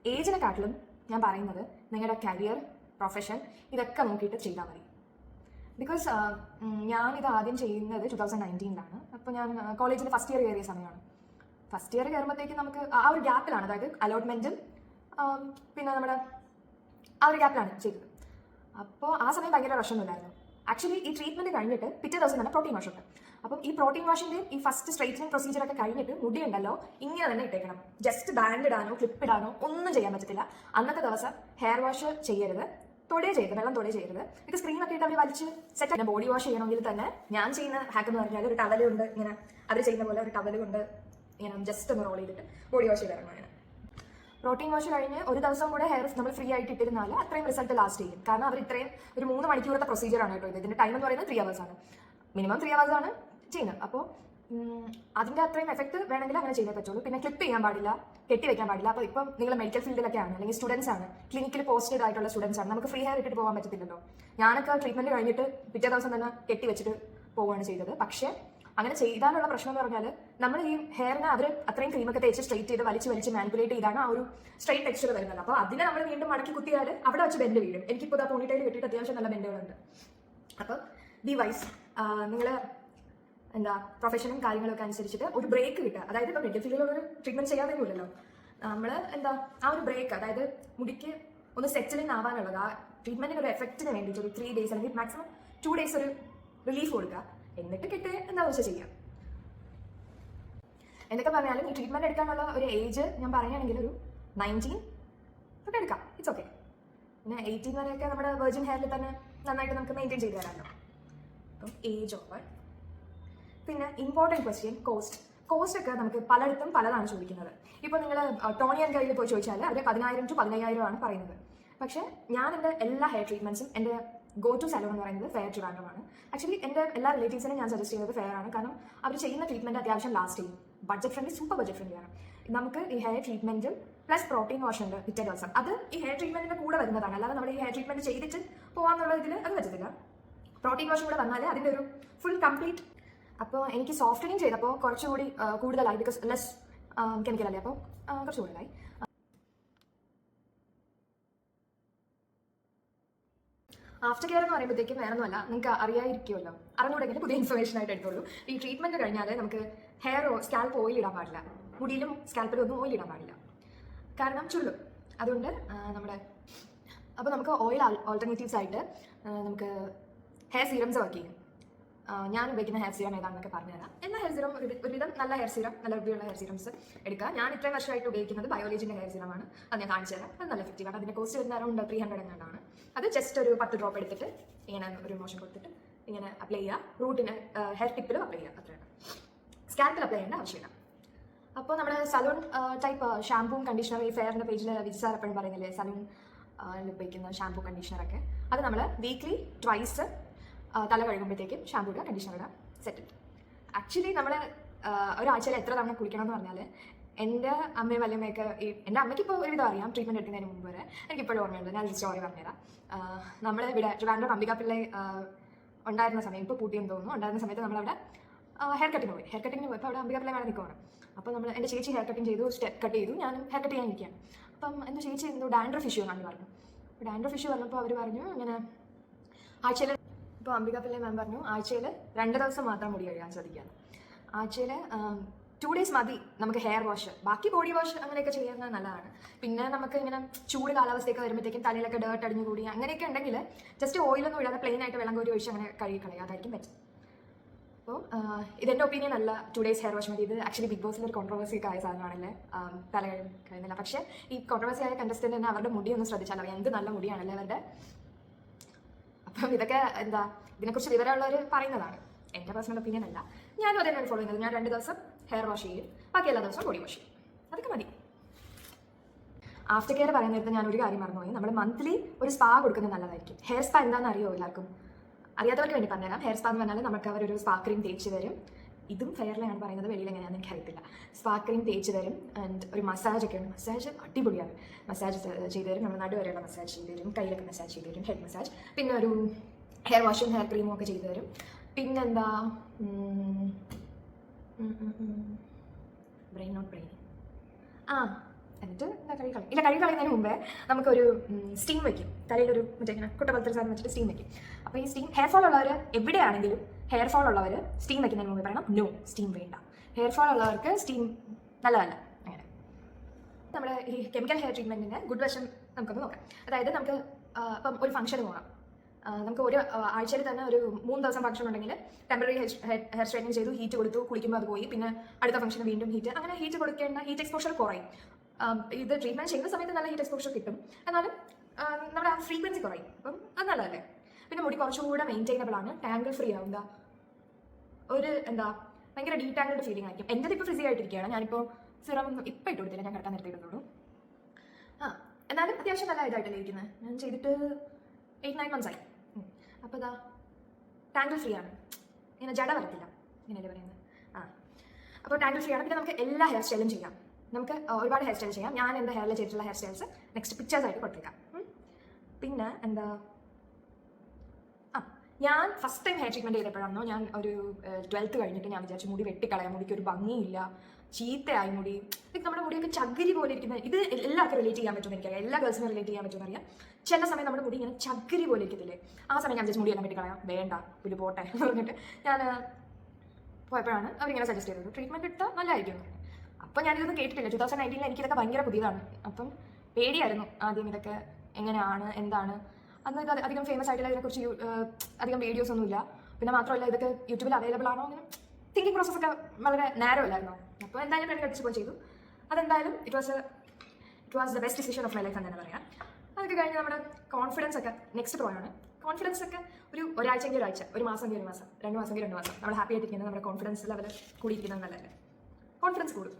ഏജിനെക്കാട്ടിലും ഞാൻ പറയുന്നത് നിങ്ങളുടെ കരിയർ, പ്രൊഫഷൻ ഇതൊക്കെ നോക്കിയിട്ട് ചെയ്താൽ മതി. ബിക്കോസ് ഞാനിത് ആദ്യം ചെയ്യുന്നത് 2019 അപ്പോൾ ഞാൻ കോളേജിൽ ഫസ്റ്റ് ഇയർ കയറിയ സമയമാണ്. ഫസ്റ്റ് ഇയർ കയറുമ്പോഴത്തേക്ക് നമുക്ക് ആ ഒരു ഗ്യാപ്പിലാണ്, അതായത് അലോട്ട്മെൻറ്റും പിന്നെ നമ്മുടെ ആ ഒരു ഗ്യാപ്പിലാണ് ചെയ്തത്. അപ്പോൾ ആ സമയം ഭയങ്കര റഷൊന്നുമില്ലായിരുന്നു. ആക്ച്വലി ഈ ട്രീറ്റ്മെൻറ്റ് കഴിഞ്ഞിട്ട് പിറ്റേ ദിവസം തന്നെ പ്രോട്ടീൻ വാഷ് ഉണ്ട്. അപ്പം ഈ പ്രോട്ടീൻ വാഷിൻ്റെ ഈ ഫസ്റ്റ് സ്ട്രൈറ്റനിങ് പ്രൊസീജിയറൊക്കെ കഴിഞ്ഞിട്ട് മുടി ഉണ്ടല്ലോ ഇങ്ങനെ തന്നെ ഇട്ടേക്കണം. ജസ്റ്റ് ബാൻഡ് ഇടാനോ ക്ലിപ്പ് ഇടാനോ ഒന്നും ചെയ്യാൻ പറ്റത്തില്ല. അന്നത്തെ ദിവസം ഹെയർ വാഷ് ചെയ്യരുത്, തൊടേ ചെയ്യരുത്, വെള്ളം തൊടേ ചെയ്യരുത്. ഇത് സ്ക്രീനൊക്കെ ഇട്ട് അവർ വലിച്ച് സെറ്റ് ആയിട്ട് ബോഡി വാഷ് ചെയ്യണമെങ്കിൽ തന്നെ ഞാൻ ചെയ്യുന്ന ഹാക്ക് എന്ന് പറഞ്ഞാൽ ഒരു ടവലുണ്ട്, ഇങ്ങനെ അവർ ചെയ്യുന്ന പോലെ ഒരു ടവലുകൊണ്ട് ഇങ്ങനെ ജസ്റ്റ് ഒന്ന് റോൾ ചെയ്തിട്ട് ബോഡി വാഷ് ചെയ്ത് ഇറങ്ങും. പ്രോട്ടീൻ വാഷ് കഴിഞ്ഞ് ഒരു ദിവസം കൂടെ ഹെയർ നമ്മൾ ഫ്രീ ആയിട്ട് ഇട്ടിരുന്നാൽ അത്രയും റിസൾട്ട് ലാസ്റ്റ് ചെയ്യും. കാരണം അവർ ഇത്രയും ഒരു 3 മണിക്കൂറത്തെ പ്രൊസീജിയറാണ് കേട്ടോ ഇത്. ഇതിന്റെ ടൈം എന്ന് പറയുന്നത് 3 hours ആണ്, മിനിമം 3 hours ആണ് ചെയ്യുന്നത്. അപ്പോൾ അതിന്റെ അത്രയും എഫക്ട് വേണമെങ്കിൽ അങ്ങനെ ചെയ്തേ പറ്റുള്ളൂ. പിന്നെ ക്ലിപ്പ് ചെയ്യാൻ പാടില്ല, കെട്ടി വെക്കാൻ പാടില്ല. അപ്പോൾ ഇപ്പം നിങ്ങൾ മെഡിക്കൽ ഫീൽഡിലൊക്കെ ആണ്, അല്ലെങ്കിൽ സ്റ്റുഡൻസ് ആണ്, ക്ലിനിക്കിൽ പോസ്റ്റഡ് ആയിട്ടുള്ള സ്റ്റുഡൻസ് ആണ്, നമുക്ക് ഫ്രീ ഹെയർ ഇട്ടിട്ട് പോകാൻ പറ്റത്തില്ലല്ലോ. ഞാനൊക്കെ ട്രീറ്റ്മെന്റ് കഴിഞ്ഞിട്ട് പിറ്റേ ദിവസം തന്നെ കെട്ടി വെച്ചിട്ട് പോവുകയാണ് ചെയ്തത്. പക്ഷേ അങ്ങനെ ചെയ്താലുള്ള പ്രശ്നം എന്ന് പറഞ്ഞാൽ നമ്മൾ ഈ ഹെയറിനെ അവർ അത്രയും ക്രീമൊക്കെ തേച്ച് സ്ട്രെയിറ്റ് ചെയ്ത് വലിച്ച് മാനിപ്പുലേറ്റ് ചെയ്താണ് ആ ഒരു സ്ട്രെയിറ്റ് ടെക്സ്ചർ വരുന്നത്. അപ്പോൾ അതിനെ നമ്മൾ വീണ്ടും മടക്കി കുത്തിയാൽ അവിടെ വെച്ച് ബെൻഡ് വീഴും. എനിക്കിപ്പോൾ ആ പോണിറ്റയിൽ കിട്ടിയിട്ട് അത്യാവശ്യം നല്ല ബെൻഡുകളുണ്ട്. അപ്പോൾ ബി വൈസ്, നിങ്ങൾ എന്താ പ്രൊഫഷനും കാര്യങ്ങളൊക്കെ അനുസരിച്ചിട്ട് ഒരു ബ്രേക്ക് കിട്ടുക. അതായത് ഇപ്പോൾ മെഡിക്കൽ ഫീൽഡിലൊരു ട്രീറ്റ്മെന്റ് ചെയ്യാതെയൊന്നുമില്ലല്ലോ, നമ്മൾ എന്താ ആ ഒരു ബ്രേക്ക്, അതായത് മുടിക്ക് ഒന്ന് സെറ്റിലിൻ ആവാനുള്ളത്, ആ ട്രീറ്റ്മെന്റിന് ഒരു എഫക്റ്റിന് വേണ്ടിയിട്ട് ഒരു 3 days അല്ലെങ്കിൽ മാക്സിമം 2 days ഒരു റിലീഫ് കൊടുക്കുക. എന്നിട്ട് കിട്ടി എന്താ വെച്ചാൽ ചെയ്യാം. എന്തൊക്കെ പറഞ്ഞാലും ഈ ട്രീറ്റ്മെന്റ് എടുക്കാനുള്ള ഒരു ഏജ് ഞാൻ പറയുകയാണെങ്കിൽ ഒരു 19 തൊട്ട് എടുക്കാം, ഇറ്റ്സ് ഓക്കെ. പിന്നെ 18 വരെയൊക്കെ നമ്മുടെ വെർജിൻ ഹെയറിൽ തന്നെ നന്നായിട്ട് നമുക്ക് മെയിൻറ്റെയിൻ ചെയ്ത് തരാമല്ലോ. അപ്പം ഏജ് ഓവർ. പിന്നെ ഇമ്പോർട്ടൻറ്റ് ക്വസ്റ്റ്യൻ, കോസ്റ്റ് ഒക്കെ നമുക്ക് പലയിടത്തും പലതാണ് ചോദിക്കുന്നത്. ഇപ്പോൾ നിങ്ങൾ ടോണിയൻ കയ്യിൽ പോയി ചോദിച്ചാൽ അവർ 10,000 to 15,000 ആണ് പറയുന്നത്. പക്ഷേ ഞാൻ എൻ്റെ എല്ലാ ഹെയർ ട്രീറ്റ്മെൻറ്റ്സും എൻ്റെ ഗോ ടു സലൂൺ എന്ന് പറയുന്നത് ഫെയർ ട്രിവാൻഡ്രമാണ്. ആക്ച്വലി എൻ്റെ എല്ലാ റിലേറ്റീവ്സിനും ഞാൻ സജസ്റ്റ് ചെയ്യുന്നത് ഫെയർ ആണ്. കാരണം അവർ ചെയ്യുന്ന ട്രീറ്റ്മെൻറ്റ് അത്യാവശ്യം ലാസ്റ്റ് ചെയ്യും, budget friendly, super budget friendly ആണ്. നമുക്ക് ഈ ഹെയർ ട്രീറ്റ്മെൻറ്റും പ്ലസ് പ്രോട്ടീൻ വാഷ് ഉണ്ട് പിറ്റേ ദിവസം. അത് ഈ ഹെയർ ട്രീറ്റ്മെൻറ്റിൻ്റെ കൂടെ വരുന്നതാണ്, അല്ലാതെ നമ്മൾ ഈ ഹെയർ ട്രീറ്റ്മെൻറ്റ് ചെയ്തിട്ട് പോകാമെന്നുള്ള ഇതിൽ അത് പറ്റത്തില്ല. പ്രോട്ടീൻ വാഷും കൂടെ വന്നാലേ അതിൻ്റെ ഒരു ഫുൾ കംപ്ലീറ്റ്. അപ്പോൾ എനിക്ക് സോഫ്റ്റനിങ് ചെയ്തപ്പോൾ കുറച്ചുകൂടി കൂടുതലായി, ബിക്കോസ് ലെസ് കെമിക്കൽ അല്ലേ, അപ്പോൾ കുറച്ച് കൂടുതലായി. ആഫ്റ്റർ കെയർ എന്ന് പറയുമ്പോഴത്തേക്കും വേണമെന്നല്ല, നിങ്ങൾക്ക് അറിയാതിരിക്കുമല്ലോ, അറിഞ്ഞുകൂടെങ്കിലും പുതിയ ഇൻഫർമേഷൻ ആയിട്ട് എടുത്തോളൂ. ഈ ട്രീറ്റ്മെൻറ്റ് കഴിഞ്ഞാൽ നമുക്ക് ഹെയർ സ്കാൽപ്പ് ഓയിൽ ഇടാൻ പാടില്ല, മുടിയിലും സ്കാൽപ്പിലും ഒന്നും ഓയിൽ ഇടാൻ പാടില്ല, കാരണം ചുള്ളും. അതുകൊണ്ട് അപ്പോൾ നമുക്ക് ഓയിൽ ഓൾട്ടർനേറ്റീവ്സ് ആയിട്ട് നമുക്ക് ഹെയർ സീറംസ് വർക്ക് ചെയ്യും. ഞാൻ ഉപയോഗിക്കുന്ന ഹെയർ സീറം ഏതാണെന്നൊക്കെ പറഞ്ഞുതരാം. എല്ലാ ഹെയർ സീറം ഒരുവിധം നല്ല ഹെയർ സീറം, നല്ല റിവ്യൂള്ള ഹെയർ സീറംസ് എടുക്കുക. ഞാൻ ഇത്രയും വർഷമായിട്ട് ഉപയോഗിക്കുന്നത് ബയോളജിൻ്റെ ഹെയർ സീറമാണ്. അത് ഞാൻ കാണിച്ചു തരാം. അത് നല്ല എഫക്റ്റീവാണ്. അതിൻ്റെ കോസ്റ്റ് വരുന്ന അറൗണ്ട് 300 എങ്ങാണ്ടാണ്. അത് ജസ്റ്റ് ഒരു 10 ഡ്രോപ്പ് എടുത്തിട്ട് ഇങ്ങനെ ഒരു മോഷൻ കൊടുത്തിട്ട് ഇങ്ങനെ അപ്ലൈ ചെയ്യുക. റൂട്ടിന് ഹെയർ ടിപ്പിലും അപ്ലൈ ചെയ്യുക, അത്രയാണ്. സ്കാൽപ്പിൽ അപ്ലൈ ചെയ്യേണ്ട ആവശ്യമില്ല. അപ്പോൾ നമ്മുടെ സലൂൺ ടൈപ്പ് ഷാമ്പൂവും കണ്ടീഷണർ, ഈ ഫെയറിൻ്റെ പേജിൽ വിജിസാർ എപ്പോഴും പറയുന്നില്ലേ സലൂൺ ഉപയോഗിക്കുന്ന ഷാമ്പൂ കണ്ടീഷണറൊക്കെ, അത് നമ്മൾ വീക്ക്ലി ട്വൈസ് തല കഴുകുമ്പോഴത്തേക്കും ഷാമ്പൂ ഇടുക, കണ്ടീഷണർ ഇടുക, സെറ്റ്. ആക്ച്വലി നമ്മൾ ഒരാഴ്ചയിൽ എത്ര തവണ കുളിക്കണം എന്ന് പറഞ്ഞാൽ, എൻ്റെ അമ്മയും വല്യമ്മയൊക്കെ എൻ്റെ അമ്മയ്ക്ക് ഇപ്പോൾ ഒരുവിധം അറിയാം, ട്രീറ്റ്മെൻറ്റ് എടുക്കുന്നതിന് മുമ്പ് വരെ എനിക്കിപ്പോഴും ഓർമ്മയുണ്ട്. ഞാൻ ഒരു സ്റ്റോറി പറഞ്ഞുതരാം. നമ്മൾ ഇവിടെ ട്രിവാൻഡ്രം അംബികാപിള്ളை ഉണ്ടായിരുന്ന സമയം, ഇപ്പോൾ പൂട്ടിയെന്ന് തോന്നുന്നു, ഉണ്ടായിരുന്ന സമയത്ത് നമ്മളവിടെ ഹെയർ കട്ടിങ്ങിന് പോയപ്പോൾ അവിടെ അംബികാപിള്ളை വേണം നിൽക്കുവാണ്. അപ്പോൾ നമ്മൾ എൻ്റെ ചേച്ചി ഹെയർ കട്ടിങ് ചെയ്തു, സ്റ്റെപ്പ് കട്ട് ചെയ്തു, ഞാൻ ഹെയർ കട്ട് ചെയ്യാൻ ഇരിക്കുകയാണ്. അപ്പം എൻ്റെ ചേച്ചി എന്തോ ഡാൻഡ്രഫ് ഇഷ്യൂ എന്നാണ് പറഞ്ഞു. അപ്പോൾ ഡാൻഡ്രഫ് ഇഷ്യൂ പറഞ്ഞപ്പോൾ അവർ പറഞ്ഞു ഇങ്ങനെ ആഴ്ചയിൽ, ഇപ്പോൾ അംബികാപിള്ളை മാം പറഞ്ഞു ആഴ്ചയിൽ 2 ദിവസം മാത്രം മുടി കഴുകാൻ ശ്രദ്ധിക്കുകയാണ്. ആഴ്ചയിൽ 2 days മതി നമുക്ക് ഹെയർ വാഷ്, ബാക്കി ബോഡി വാഷ് അങ്ങനെയൊക്കെ ചെയ്യുന്നത് നല്ലതാണ്. പിന്നെ നമുക്ക് ഇങ്ങനെ ചൂട് കാലാവസ്ഥയൊക്കെ വരുമ്പോഴത്തേക്കും തലയിലൊക്കെ ഡേർട്ട് അടിഞ്ഞു കൂടി അങ്ങനെയൊക്കെ ഉണ്ടെങ്കിൽ ജസ്റ്റ് ഓയിലൊന്നും ഇടാതെ പ്ലെയിൻ ആയിട്ട് വെള്ളം കോരി ഒഴിച്ച് അങ്ങനെ കഴുകി കളയുക, അതായിരിക്കും ബെറ്റർ. അപ്പോൾ ഇതെൻ്റെ ഒപ്പീനിയൻ അല്ല, 2 days ഹെയർ വാഷ് മതി. ഇത് ആക്ച്വലി ബിഗ് ബോസിൽ ഒരു കോൺട്രവേഴ്സി ഒക്കെ ആയ സാധനമാണല്ലേ, തല കഴിയുന്നില്ല. പക്ഷേ ഈ കോൺട്രവേഴ്സി ആയ കണ്ടസ്റ്റൻ്റ് തന്നെ അവരുടെ മുടി ഒന്ന് ശ്രദ്ധിച്ചാൽ അറിയാം, എന്ത് നല്ല മുടിയാണല്ലേ അവരുടെ. അപ്പം ഇതൊക്കെ എന്താ ഇതിനെക്കുറിച്ച് വിവരമുള്ളവർ പറയുന്നതാണ്, എൻ്റെ പേഴ്സണൽ ഒപ്പീനിയൻ അല്ല. ഞാനും അതന്നെയാണ് ഫോളോ ചെയ്യുന്നത്. ഞാൻ 2 ദിവസം ഹെയർ വാഷ് ചെയ്യും, ബാക്കി എല്ലാ ദിവസവും ബോഡി വാഷ് ചെയ്യും, അതൊക്കെ മതി. ആഫ്റ്റർ കെയർ പറയുന്ന നേരത്തെ ഞാൻ ഒരു കാര്യം മറന്നുപോയി. നമ്മൾ മന്ത്ലി ഒരു സ്പാ കൊടുക്കുന്നത് നല്ലതായിരിക്കും. ഹെയർ സ്പാ എന്താണെന്ന് അറിയോ എല്ലാവർക്കും? അറിയാത്തവർക്ക് വേണ്ടി പറഞ്ഞുതരാം. ഹെയർ സ്പാ എന്ന് പറഞ്ഞാൽ നമുക്ക് അവരൊരു സ്പാ ക്രീം തേച്ച് തരും. ഇതും ഫെയറിലാണ് പറയുന്നത്, വെളിയിൽ എങ്ങനെയാണെന്ന് എനിക്കറിയത്തില്ല. സ്പാ ക്രീം തേച്ച് തരും ആൻഡ് ഒരു മസാജ് ഒക്കെ ഉണ്ട്. മസാജ് അടിപൊളിയാണ്. മസാജ് ചെയ്ത് തരും, നമ്മൾ നടുവരെയുള്ള മസാജ് ചെയ്ത് തരും, കയ്യിലൊക്കെ മസാജ് ചെയ്ത് തരും, ഹെഡ് മസാജ്. പിന്നെ ഒരു ഹെയർ വാഷും ഹെയർ ക്രീമും ഒക്കെ ചെയ്തു തരും. പിന്നെന്താ ബ്രെയിൻ എന്നിട്ട് എന്താ കഴുകി കളയും. ഇല്ല, കഴുകി കളയുന്നതിന് മുമ്പേ നമുക്കൊരു സ്റ്റീം വയ്ക്കും. തലയിലൊരു മറ്റേ ഇങ്ങനെ കുട്ടപലത്തിൽ സാധനം വെച്ചിട്ട് സ്റ്റീം വയ്ക്കും. അപ്പോൾ ഈ സ്റ്റീം ഹെയർ ഫോൾ ഉള്ളവർ എവിടെയാണെങ്കിലും ഹെയർ ഫോൾ ഉള്ളവർ സ്റ്റീം വയ്ക്കുന്നതിന് മുമ്പ് പറയണം നോ, സ്റ്റീം വേണ്ട. ഹെയർ ഫോൾ ഉള്ളവർക്ക് സ്റ്റീം നല്ലതല്ല. അങ്ങനെ നമ്മുടെ ഈ കെമിക്കൽ ഹെയർ ട്രീറ്റ്മെൻറ്റിൻ്റെ ഗുഡ് വശം നമുക്കൊന്ന് നോക്കാം. അതായത് നമുക്ക് ഇപ്പം ഒരു ഫംഗ്ഷന് പോകാം. നമുക്ക് ഒരു ആഴ്ചയിൽ തന്നെ ഒരു 3 ദിവസം ഫംഗ്ഷൻ ഉണ്ടെങ്കിൽ ടെമ്പററി ഹെയർ സ്ട്രൈറ്റനിങ് ചെയ്തു, ഹീറ്റ് കൊടുത്തു, കുളിക്കുമ്പോൾ അത് പോയി, പിന്നെ അടുത്ത ഫംഗ്ഷന് വീണ്ടും ഹീറ്റ്. അങ്ങനെ ഹീറ്റ് കൊടുക്കേണ്ട ഹീറ്റ് എക്സ്പോഷർ കുറയും. ഇത് ട്രീറ്റ്മെൻറ്റ് ചെയ്യുന്ന സമയത്ത് നല്ല ഹീറ്റ് എക്സ്പോഷർ കിട്ടും, എന്നാലും നമ്മുടെ ആ ഫ്രീക്വൻസി കുറയും. അപ്പം അത് നല്ലതല്ലേ. പിന്നെ മുടി കുറച്ചുകൂടെ മെയിൻറ്റൈനബിൾ ആണ്, ടാങ്കിൾ ഫ്രീ ആവുക, ഒരു എന്താ ഭയങ്കര ഡീടാങ്കിൾഡ് ഫീലിംഗ് ആയിരിക്കും. എൻ്റെ ഇപ്പോൾ ഫ്രിസി ആയിട്ടിരിക്കുകയാണ്. ഞാനിപ്പോൾ സിറം ഇപ്പം ഇട്ട് കൊടുത്തില്ല, ഞാൻ കിടക്കാൻ നേരത്തെ ഇടുന്നുള്ളൂ. എന്നാലും അത്യാവശ്യം നല്ല ഇതായിട്ടല്ലേ ഇരിക്കുന്നത്. ഞാൻ ചെയ്തിട്ട് 8-9 months ആയി. അപ്പോൾ ഇതാ ടാങ്കിൾ ഫ്രീ ആണ്, ഇങ്ങനെ ജട വരത്തില്ല, ഇങ്ങനെയല്ലേ പറയുന്നത്. അപ്പോൾ ടാങ്കിൾ ഫ്രീ ആണ്. പിന്നെ നമുക്ക് എല്ലാ ഹെയർ സ്റ്റൈലും ചെയ്യാം. നമുക്ക് ഒരുപാട് ഹെയർ സ്റ്റൈൽ ചെയ്യാം. ഞാൻ എൻ്റെ ഹെയറിൽ ചെയ്തിട്ടുള്ള ഹെയർ സ്റ്റൈൽസ് നെക്സ്റ്റ് പിക്ചേഴ്സായിട്ട് കൊടുത്തേക്കാം. പിന്നെ എന്താ, ഞാൻ ഫസ്റ്റ് ടൈം ഹെയർ ട്രീറ്റ്മെൻറ്റ് ചെയ്തപ്പോഴാണോ, ഞാൻ ഒരു 12th കഴിഞ്ഞിട്ട് ഞാൻ വിചാരിച്ചു മുടി വെട്ടിക്കളയാം, മുടിക്ക് ഒരു ഭംഗിയില്ല, ചീത്തയായി മുടി. നമ്മുടെ മുടിയൊക്കെ ചകിരി പോലെ ഇരിക്കുന്നത്. ഇത് എല്ലാവർക്കും റിലേറ്റ് ചെയ്യാൻ പറ്റുമെന്ന് എനിക്കറിയാം, എല്ലാ ഗേൾസിനും റിലേറ്റ് ചെയ്യാൻ പറ്റുമെന്ന് അറിയാം. ചില സമയം നമ്മുടെ മുടി ഇങ്ങനെ ചകിരി പോലെ ഇരിക്കത്തില്ലേ, ആ സമയം ഞാൻ വിചാരിച്ചു മുടിയെല്ലാം വെട്ടിക്കളയാം, വേണ്ട ഒരു പോട്ടെ എന്ന് പറഞ്ഞിട്ട് ഞാൻ പോയപ്പോഴാണ് അവരിങ്ങനെ സജസ്റ്റ് ചെയ്തത് ട്രീറ്റ്മെൻറ്റ് എടുത്താൽ നല്ലതായിരിക്കും. അപ്പോൾ ഞാനിതൊന്നും കേട്ടിട്ടില്ല. 2019 എനിക്കിതൊക്കെ ഭയങ്കര പുതിയതാണ്. അപ്പം പേടിയായിരുന്നു ആദ്യം ഇതൊക്കെ എങ്ങനെയാണ് എന്താണ്. അന്ന് ഇത് അധികം ഫേമസ് ആയിട്ടില്ല, ഇതിനെക്കുറിച്ച് അധികം വീഡിയോസ് ഒന്നുമില്ല. പിന്നെ മാത്രമല്ല ഇതൊക്കെ യൂട്യൂബിൽ അവൈലബിൾ ആണോ അങ്ങനെ തിങ്കിങ് പ്രോസസ്സൊക്കെ വളരെ നേരോ അല്ലായിരുന്നോ. അപ്പോൾ എന്തായാലും ഞാൻ കടിച്ചു പോയി ചെയ്തു. അതെന്തായാലും it was the best decision of my life എന്ന് തന്നെ പറയാം. അതൊക്കെ കഴിഞ്ഞ് നമ്മുടെ കോൺഫിഡൻസ് ഒക്കെ നെക്സ്റ്റ് പ്രോയാണ്. കോൺഫിഡൻസ് ഒക്കെ ഒരാഴ്ചയെങ്കിൽ ഒരാഴ്ച, ഒരു മാസമെങ്കിൽ ഒരു മാസം, 2 മാസമെങ്കിൽ 2 മാസം നമ്മൾ ഹാപ്പി ആയിട്ടിരിക്കുന്നത് നമ്മുടെ കോൺഫിഡൻസ് ലെവൽ കൂടിയിരിക്കുന്നത് നല്ലതല്ലേ. കോൺഫിഡൻസ് കൂടും.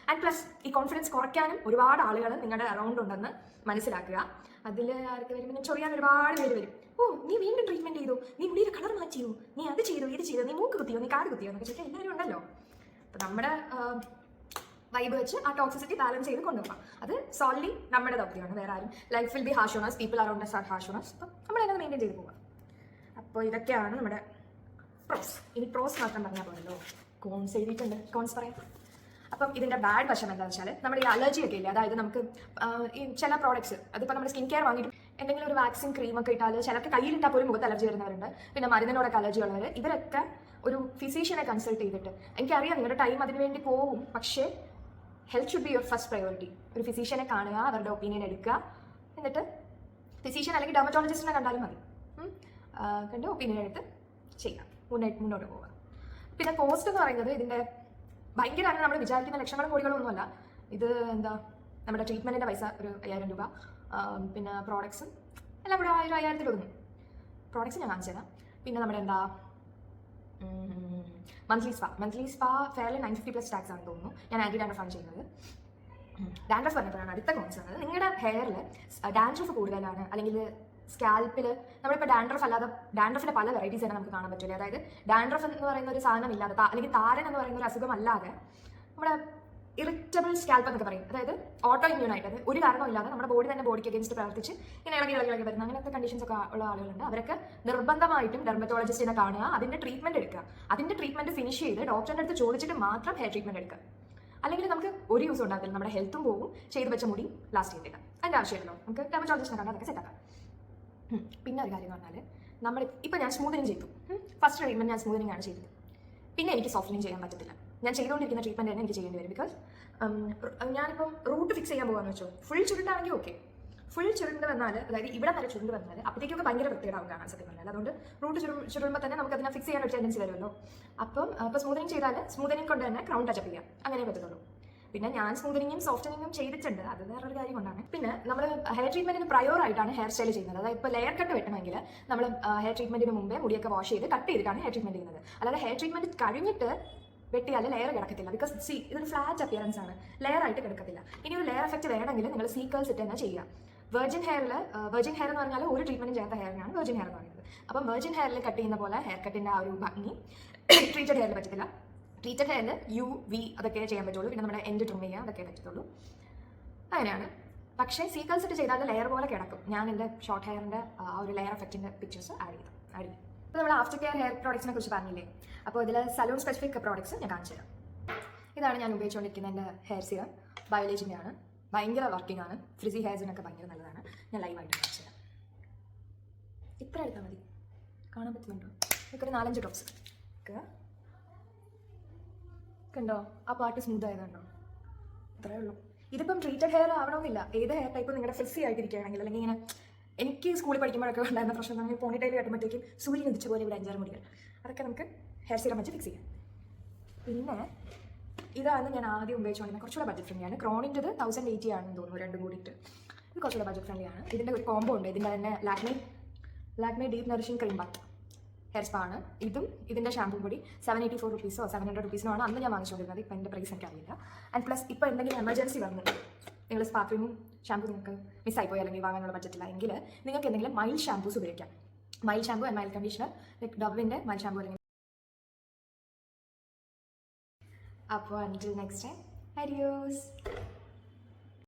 ആൻഡ് പ്ലസ് ഈ കോൺഫിഡൻസ് കുറയ്ക്കാനും ഒരുപാട് ആളുകൾ നിങ്ങളുടെ അറൗണ്ട് ഉണ്ടെന്ന് മനസ്സിലാക്കുക. അതിൽ ആർക്ക് വരും, പിന്നെ ചൊറിയാൻ ഒരുപാട് പേര് വരും. ഓ, നീ വീണ്ടും ട്രീറ്റ്മെൻറ്റ് ചെയ്തു, നീ മുടിയുടെ കളർ മാറ്റിയോ, നീ അത് ചെയ്തു ഇത് ചെയ്തു, നീ മൂക്ക് കുത്തിയോ, നീ കാട് കുത്തിയോ എന്നൊക്കെ ചോദിച്ചാൽ എല്ലാവരും ഉണ്ടല്ലോ. അപ്പം നമ്മുടെ വൈബ് വെച്ച് ആ ടോക്സിസിറ്റി ബാലൻസ് ചെയ്ത് കൊണ്ടുപോകാം. അത് സോൾലി നമ്മുടെ ദൗത്യമാണ്, വേറെ ആരും. Life will be harsh on us, people around us are harsh on us. അപ്പം നമ്മളെങ്ങനെ മെയിൻറ്റെയിൻ ചെയ്ത് പോകാം. അപ്പോൾ ഇതൊക്കെയാണ് നമ്മുടെ പ്രോസ്. ഇനി പ്രോസ് മാത്രം പറഞ്ഞാൽ പോലല്ലോ, കോൺസ് എഴുതിയിട്ടുണ്ട്, കോൺസ് പറയാം. അപ്പം ഇതിൻ്റെ ബാഡ് വശം എന്താണെന്ന് വെച്ചാൽ നമ്മുടെ ഈ അലർജി ഒക്കെ ഇല്ലേ, അതായത് നമുക്ക് ഈ ചില പ്രോഡക്ട്സ്, അതിപ്പോൾ നമ്മുടെ സ്കിൻ കെയർ വാങ്ങിയിട്ട് എന്തെങ്കിലും ഒരു വാക്സിൻ ക്രീമൊക്കെ ഇട്ടാൽ ചിലർക്ക് കയ്യിലിട്ടാൽ പോലും മുഖത്ത് അലർജി വരുന്നവരുണ്ട്. പിന്നെ മരുന്നിനോടൊക്കെ അലർജി ഉള്ളവർ, ഇവരൊക്കെ ഒരു ഫിസീഷ്യനെ കൺസൾട്ട് ചെയ്തിട്ട്, എനിക്കറിയാം നിങ്ങളുടെ ടൈം അതിന് വേണ്ടി പോവും, പക്ഷേ health should be your first priority. ഒരു ഫിസീഷ്യനെ കാണുക, അവരുടെ ഒപ്പീനിയൻ എടുക്കുക, എന്നിട്ട് ഫിസീഷ്യൻ അല്ലെങ്കിൽ ഡെർമറ്റോളജിസ്റ്റിനെ കണ്ടാലും മതി, കണ്ട് ഒപ്പീനിയൻ എടുത്ത് ചെയ്യാം, മുന്നോട്ട് പോവുക. പിന്നെ കോസ്റ്റ് എന്ന് പറയുന്നത് ഇതിൻ്റെ ഭയങ്കരമാണ്. നമ്മൾ വിചാരിക്കുന്ന ലക്ഷങ്ങളും കോടികളും ഒന്നുമല്ല. ഇത് എന്താ, നമ്മുടെ ട്രീറ്റ്മെൻറ്റിൻ്റെ പൈസ ഒരു 5000 രൂപ, പിന്നെ പ്രോഡക്ട്സും എല്ലാം കൂടെ 1000-5000 ഒതുങ്ങും. പ്രോഡക്ട്സ് ഞാൻ കാണിച്ചു തരാം. പിന്നെ നമ്മുടെ എന്താ മന്ത്ലി സ്പാ ഫെയർലി 950+ ടാക്സ് ആണെന്ന് തോന്നുന്നു. ഞാൻ ആൻറ്റി ഡാൻഡ്രഫ് ആണ് ചെയ്യുന്നത്. ഡാൻഡ്രഫ് പറഞ്ഞപ്പോഴാണ് അടുത്ത കോൺസ് വന്നത്. നിങ്ങളുടെ ഹെയറിൽ ഡാൻഡ്രഫ് കൂടുതലാണ്, അല്ലെങ്കിൽ സ്കാൽപ്പിൽ നമ്മളിപ്പോൾ ഡാൻഡ്രഫിൻ്റെ പല വെറൈറ്റീസ് തന്നെ നമുക്ക് കാണാൻ പറ്റില്ല. അതായത് ഡാൻഡ്രഫ് എന്ന് പറയുന്ന ഒരു സാധനം ഇല്ലാതെ, അല്ലെങ്കിൽ താരൻ എന്ന് പറയുന്ന ഒരു അസുഖം അല്ലാതെ നമ്മുടെ ഇറിറ്റബിൾ സ്കാൽപ്പ് എന്നൊക്കെ പറയും. അതായത് ഓട്ടോ ഇമ്മ്യൂൺ ആയിട്ട്, അത് ഒരു കാരണമില്ലാതെ നമ്മുടെ ബോഡിക്ക് അഗേൻസ്റ്റ് പ്രവർത്തിച്ച് ഇങ്ങനെ ഇളകി വരുന്ന അങ്ങനത്തെ കണ്ടീഷൻസ് ഒക്കെ ഉള്ള ആളുകളുണ്ട്. അവരൊക്കെ നിർബന്ധമായിട്ടും ഡെർമറ്റോളജിസ്റ്റിനെ കാണുക, അതിൻ്റെ ട്രീറ്റ്മെൻറ്റ് എടുക്കുക. അതിൻ്റെ ട്രീറ്റ്മെൻറ്റ് ഫിനിഷ് ചെയ്ത് ഡോക്ടറിൻ്റെ അടുത്ത് ചോദിച്ചിട്ട് മാത്രം ഹെയർ ട്രീറ്റ്മെൻറ്റ് എടുക്കുക. അല്ലെങ്കിൽ നമുക്ക് ഒരു യൂസ് ഉണ്ടാകില്ല, നമ്മുടെ ഹെൽത്തും പോകും, ചെയ്ത് വെച്ച മുടി ലാസ്റ്റ് ചെയ്തില്ല. അതിൻ്റെ ആവശ്യമില്ലല്ലോ, നമുക്ക് ഡെർമറ്റോളജിസ്റ്റിനെ കാണാൻ അതൊക്കെ സെറ്റാക്കാം. പിന്നെ ഒരു കാര്യം പറഞ്ഞാൽ, ഇപ്പം ഞാൻ സ്മൂത്തനിങ് ചെയ്തു. ഫസ്റ്റ് ട്രീറ്റ്മെൻറ്റ് ഞാൻ സ്മൂത്തനിങ് ആണ് ചെയ്തത്. പിന്നെ എനിക്ക് സോഫ്റ്റനിങ് ചെയ്യാൻ പറ്റത്തില്ല. ഞാൻ ചെയ്തുകൊണ്ടിരിക്കുന്ന ട്രീറ്റ്മെൻറ്റ് തന്നെ എനിക്ക് ചെയ്യേണ്ടി വരും. ബിക്കോസ് ഞാനിപ്പം റൂട്ട് ഫിക്സ് ചെയ്യാൻ പോകാമെന്ന് വെച്ചോ, ഫുൾ ചുരുട്ടാണെങ്കിൽ ഓക്കെ. ഫുൾ ചുരുണ്ട് വന്നാൽ, അതായത് ഇവിടെ വരെ ചുരുണ്ട് വന്നാൽ അപ്പോഴത്തേക്കൊക്കെ ഭയങ്കര വൃത്തികേടാവും കാണാൻ സത്യം പറഞ്ഞാൽ. അതുകൊണ്ട് റൂട്ട് ചുരുളുമ്പോൾ തന്നെ നമുക്ക് അതിനെ ഫിക്സ് ചെയ്യാൻ ഒരു ടെൻഡൻസി വരുമല്ലോ. അപ്പോൾ സ്മൂത്തനിങ് ചെയ്താൽ സ്മൂത്തനിങ് കൊണ്ട് തന്നെ ക്രൗൺ ടച്ചപ്പ് ചെയ്യാം, അങ്ങനെ പറ്റത്തുള്ളൂ. പിന്നെ ഞാൻ സ്മൂത്തനിങ്ങും സോഫ്റ്റനിങ്ങും ചെയ്തിട്ടുണ്ട്, അത് വേറൊരു കാര്യം കൊണ്ടാണ്. പിന്നെ നമ്മൾ ഹെയർ ട്രീറ്റ്മെന്റിന് പ്രയോർ ആയിട്ടാണ് ഹെയർ സ്റ്റൈൽ ചെയ്യുന്നത്. അതായത് ഇപ്പോൾ ലെയർ കട്ട് വെട്ടണമെങ്കിൽ നമ്മൾ ഹെയർ ട്രീറ്റ്മെന്റിന് മുമ്പേ മുടിയൊക്കെ വാഷ് ചെയ്ത് കട്ട് ചെയ്തിട്ടാണ് ഹെയർ ട്രീറ്റ്മെന്റ് ചെയ്യുന്നത്. അല്ലാതെ ഹെയർ ട്രീറ്റ്മെന്റ് കഴിഞ്ഞിട്ട് വെട്ടിയാൽ ലെയർ കിടക്കത്തില്ല. ബിക്കോസ് ഇതൊരു ഫ്ലാറ്റ് അപ്പിയറൻസ് ആണ്, ലെയർ ആയിട്ട് കിടക്കത്തില്ല. ഇനി ഒരു ലെയർ എഫക്റ്റ് വേണമെങ്കിൽ നിങ്ങൾ സീക്കേഴ്സ് ഇട്ട് തന്നെ ചെയ്യുക. വെർജിൻ ഹെയർ എന്ന് പറഞ്ഞാൽ ഒരു ട്രീറ്റ്മെന്റും ചെയ്യാത്ത ഹെയറിനാണ് വെർജിൻ ഹെയർ എന്ന് പറയുന്നത്. അപ്പം വെർജിൻ ഹെയറിൽ കട്ട് ചെയ്യുന്ന പോലെ ഹെയർ കട്ടിൻ്റെ ആ ഒരു ഭംഗി ട്രീറ്റഡ് ഹെയറിൽ പറ്റത്തില്ല. ട്രീറ്റഡ് ഹെയറിൽ UV അതൊക്കെ ചെയ്യാൻ പറ്റുള്ളൂ. പിന്നെ നമ്മുടെ എൻഡ് ട്രിം ചെയ്യുക, അതൊക്കെ പറ്റത്തുള്ളൂ. അങ്ങനെയാണ്. പക്ഷേ സീക്കേഴ്സ് ഇട്ട് ചെയ്താൽ ലെയർ പോലെ കിടക്കും. ഞാൻ എൻ്റെ ഷോർട്ട് ഹെയറിൻ്റെ ആ ഒരു ലെയർ എഫക്റ്റിൻ്റെ പിക്ചേഴ്സ് ആഡ് ചെയ്യും. അപ്പോൾ നമ്മൾ ആഫ്റ്റർ കെയർ ഹെയർ പ്രോഡക്ട്സിനെ കുറിച്ച് പറഞ്ഞില്ലേ, അപ്പോൾ ഇതിൽ സലൂൺ സ്പെസിഫിക് പ്രോഡക്ട്സ് ഞാൻ കാണിച്ചു തരാം. ഇതാണ് ഞാൻ ഉപയോഗിച്ചുകൊണ്ടിരിക്കുന്ന എൻ്റെ ഹെയർ സിറം, ബയോളജിൻ്റെ ആണ്. ഭയങ്കര വർക്കിംഗ് ആണ്. ഫ്രിസി ഹെയർസിനൊക്കെ ഭയങ്കര നല്ലതാണ്. ഞാൻ ലൈവായിട്ട് കാണിച്ചു തരാം. ഇത്ര എടുത്താൽ മതി. കാണാൻ പറ്റുന്നുണ്ടോ? ഇതൊക്കെ 4-5 ഡ്രോപ്സ് കണ്ടോ? ആ പാർട്ട് സ്മൂത്ത് ആയതുണ്ടോ? അത്രേ ഉള്ളൂ. ഇതിപ്പം ട്രീറ്റഡ് ഹെയർ ആവണമെന്നില്ല. ഏത് ഹെയർ ടൈപ്പ് നിങ്ങളുടെ ഫ്രിസി ആയിട്ടിരിക്കുകയാണെങ്കിൽ, അല്ലെങ്കിൽ ഇങ്ങനെ എനിക്ക് സ്കൂളിൽ പഠിക്കുമ്പോഴൊക്കെ ഉണ്ടായിരുന്ന പ്രശ്നം നമ്മൾ പോണിറ്റൈൽ കെട്ടുമ്പോഴത്തേക്കും സൂര്യൻ ഉദിച്ച പോലെ ഇവിടെ 5-6 മുടികൾ, അതൊക്കെ നമുക്ക് ഹെയർ സീറം വെച്ച് ഫിക്സ് ചെയ്യാം. പിന്നെ ഇതാണ് ഞാൻ ആദ്യം ഉപയോഗിച്ചുകൊണ്ടിരുന്നത്. കുറച്ചുകൂടെ ബഡ്ജറ്റ് ഫ്രണ്ട്ലി ആണ്. ക്രോണിൻ്റെത് 1080 ആണെന്ന് തോന്നുന്നു, രണ്ടും കൂടിയിട്ട്. ഇത് കുറച്ചുകൂടെ ബഡ്ജറ്റ് ഫ്രണ്ട്ലി ആണ്. ഇതിൻ്റെ ഒരു കോംബോ ഉണ്ട്. ഇതിൻ്റെ തന്നെ Lakme deep nourishing cream bath hair spa ആണ്. ഇതും ഇതിൻ്റെ ഷാമ്പൂ കൂടി 784 റുപ്പീസോ 700 റുപ്പീസിനോ ആണ് അന്ന് ഞാൻ വാങ്ങിച്ചുകൊണ്ടിരുന്നത്. ഇപ്പം എൻ്റെ പ്രൈസ് എനിക്കറിയില്ല. ആൻഡ് പ്ലസ് ഇപ്പോൾ എന്തെങ്കിലും എമർജൻസി വന്നു, നിങ്ങൾ സ്പാ ക്രീമും ഷാമ്പൂ നിങ്ങൾക്ക് മിസ്സായിപ്പോയി അല്ലെങ്കിൽ വാങ്ങാനുള്ള ബഡ്ജറ്റില്ല എങ്കിൽ നിങ്ങൾക്ക് എന്തെങ്കിലും മൈൽഡ് ഷാമ്പൂസ് ഉപയോഗിക്കാം. Mild shampoo and mild conditioner, like ഡബിൻ്റെ മൈൽഡ് ഷാമ്പൂ അല്ലെങ്കിൽ. അപ്പോൾ അൻറ്റിൽ നെക്സ്റ്റ് ടൈം, അഡിയോസ്.